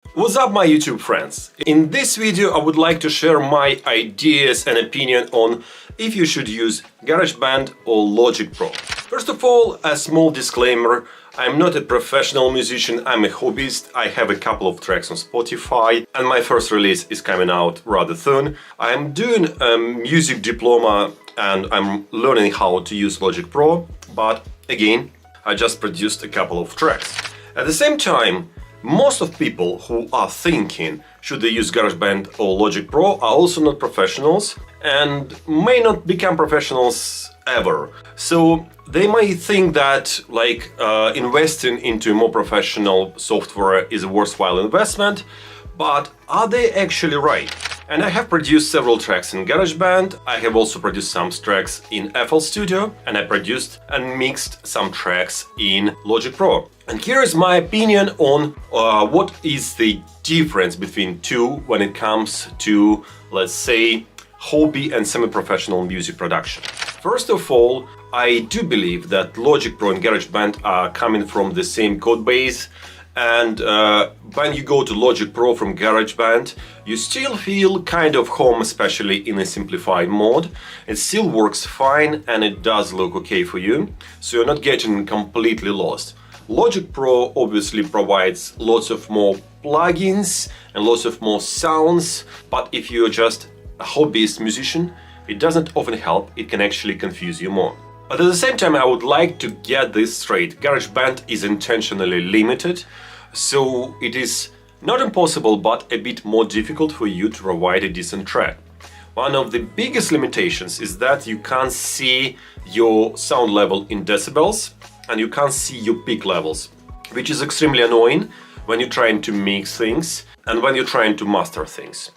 What's up, my YouTube friends? In this video I would like to share my ideas and opinion on if you should use GarageBand or Logic Pro. First of all, a small disclaimer: I'm not a professional musician, I'm a hobbyist. I have a couple of tracks on Spotify and my first release is coming out rather soon. I'm doing a music diploma and I'm learning how to use Logic Pro, but again, I just produced a couple of tracks. At the same time, most of people who are thinking should they use GarageBand or Logic Pro are also not professionals and may not become professionals ever. So they might think that investing into more professional software is a worthwhile investment, but are they actually right? And I have produced several tracks in GarageBand. I have also produced some tracks in FL Studio, and I produced and mixed some tracks in Logic Pro. And here is my opinion on what is the difference between two when it comes to, let's say, hobby and semi-professional music production. First of all, I do believe that Logic Pro and GarageBand are coming from the same code base. And when you go to Logic Pro from GarageBand, you still feel kind of home, especially in a simplified mode. It still works fine and it does look okay for you, so you're not getting completely lost. Logic Pro obviously provides lots of more plugins and lots of more sounds, but if you're just a hobbyist musician, it doesn't often help, it can actually confuse you more. But at the same time, I would like to get this straight. GarageBand is intentionally limited, so it is not impossible, but a bit more difficult for you to provide a decent track. One of the biggest limitations is that you can't see your sound level in decibels and you can't see your peak levels, which is extremely annoying when you're trying to mix things and when you're trying to master things.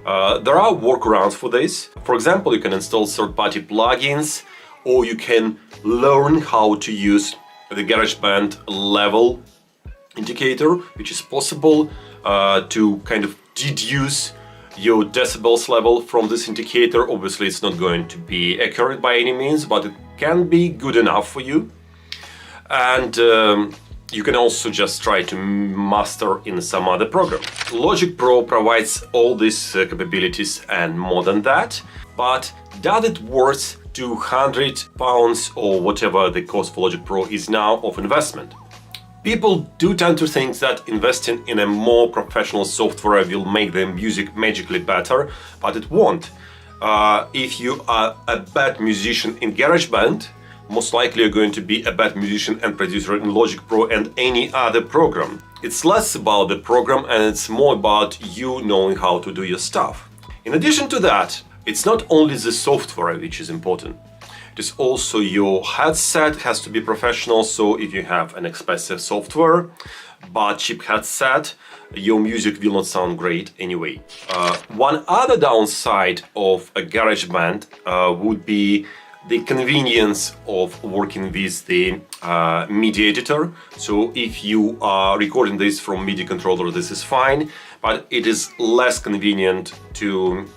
There are workarounds for this. For example, you can install third-party plugins, or you can learn how to use the GarageBand level indicator, which is possible to kind of deduce your decibels level from this indicator. Obviously, it's not going to be accurate by any means, but it can be good enough for you. And you can also just try to master in some other program. Logic Pro provides all these capabilities and more than that, but does it worth £200 or whatever the cost for Logic Pro is now of investment? People do tend to think that investing in a more professional software will make the music magically better, but it won't. If you are a bad musician in GarageBand, most likely you're going to be a bad musician and producer in Logic Pro and any other program. It's less about the program and it's more about you knowing how to do your stuff. In addition to that, it's not only the software which is important. It is also your headset has to be professional, so if you have an expensive software but cheap headset, your music will not sound great anyway. One other downside of a GarageBand would be the convenience of working with the MIDI editor. So if you are recording this from MIDI controller, this is fine, but it is less convenient to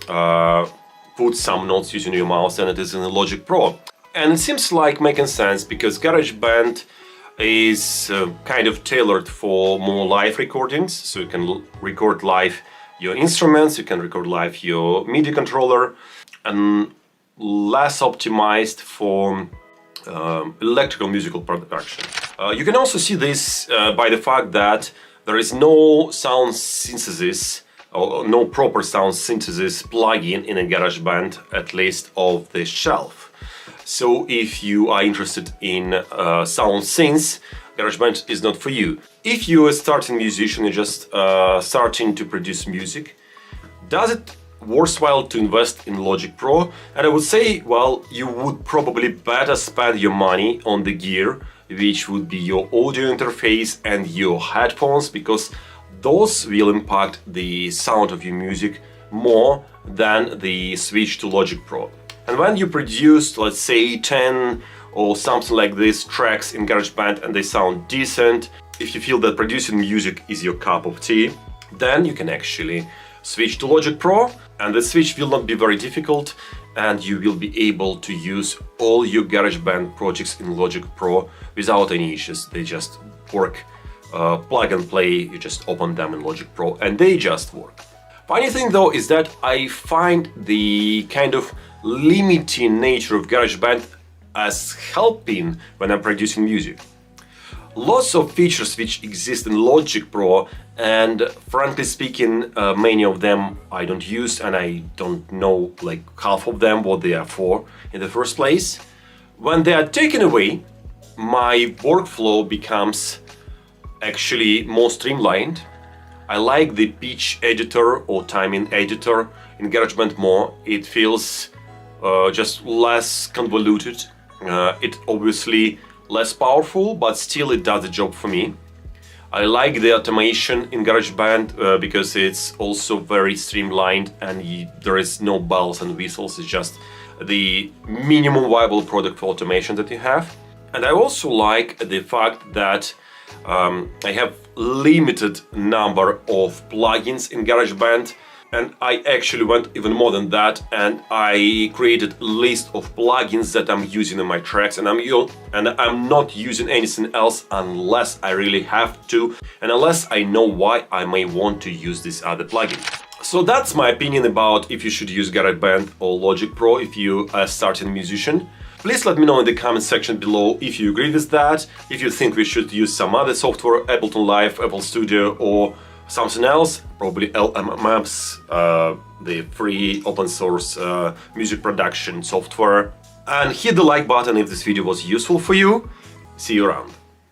put some notes using your mouse than it is in the Logic Pro. And it seems like making sense because GarageBand is kind of tailored for more live recordings. So you can record live your instruments, you can record live your MIDI controller, and less optimized for electrical musical production. You can also see this by the fact that there is no sound synthesis or no proper sound synthesis plugin in a GarageBand, at least of the shelf. So if you are interested in sound synths, GarageBand is not for you. If you're a starting musician, you're just starting to produce music, does it worthwhile to invest in Logic Pro? And I would say, well, you would probably better spend your money on the gear, which would be your audio interface and your headphones, because those will impact the sound of your music more than the switch to Logic Pro. And when you produce, let's say, 10 or something like this tracks in GarageBand and they sound decent, if you feel that producing music is your cup of tea, then you can actually switch to Logic Pro, and the switch will not be very difficult and you will be able to use all your GarageBand projects in Logic Pro without any issues. They just work plug and play. You just open them in Logic Pro and they just work. Funny thing though is that I find the kind of limiting nature of GarageBand as helping when I'm producing music. Lots of features which exist in Logic Pro, and frankly speaking, many of them I don't use, and I don't know like half of them what they are for in the first place. When they are taken away, my workflow becomes actually more streamlined. I like the pitch editor or timing editor in GarageBand more. It feels just less convoluted. It obviously less powerful, but still it does the job for me. I like the automation in GarageBand because it's also very streamlined and there is no bells and whistles. It's just the minimum viable product for automation that you have. And I also like the fact that I have limited number of plugins in GarageBand, and I actually went even more than that, and I created a list of plugins that I'm using in my tracks, and I'm not using anything else unless I really have to, and unless I know why I may want to use this other plugin. So that's my opinion about if you should use GarageBand or Logic Pro if you are a starting musician. Please let me know in the comment section below if you agree with that, if you think we should use some other software, Ableton Live, Apple Studio, or something else, probably LMMS, the free open source music production software. And hit the like button if this video was useful for you. See you around.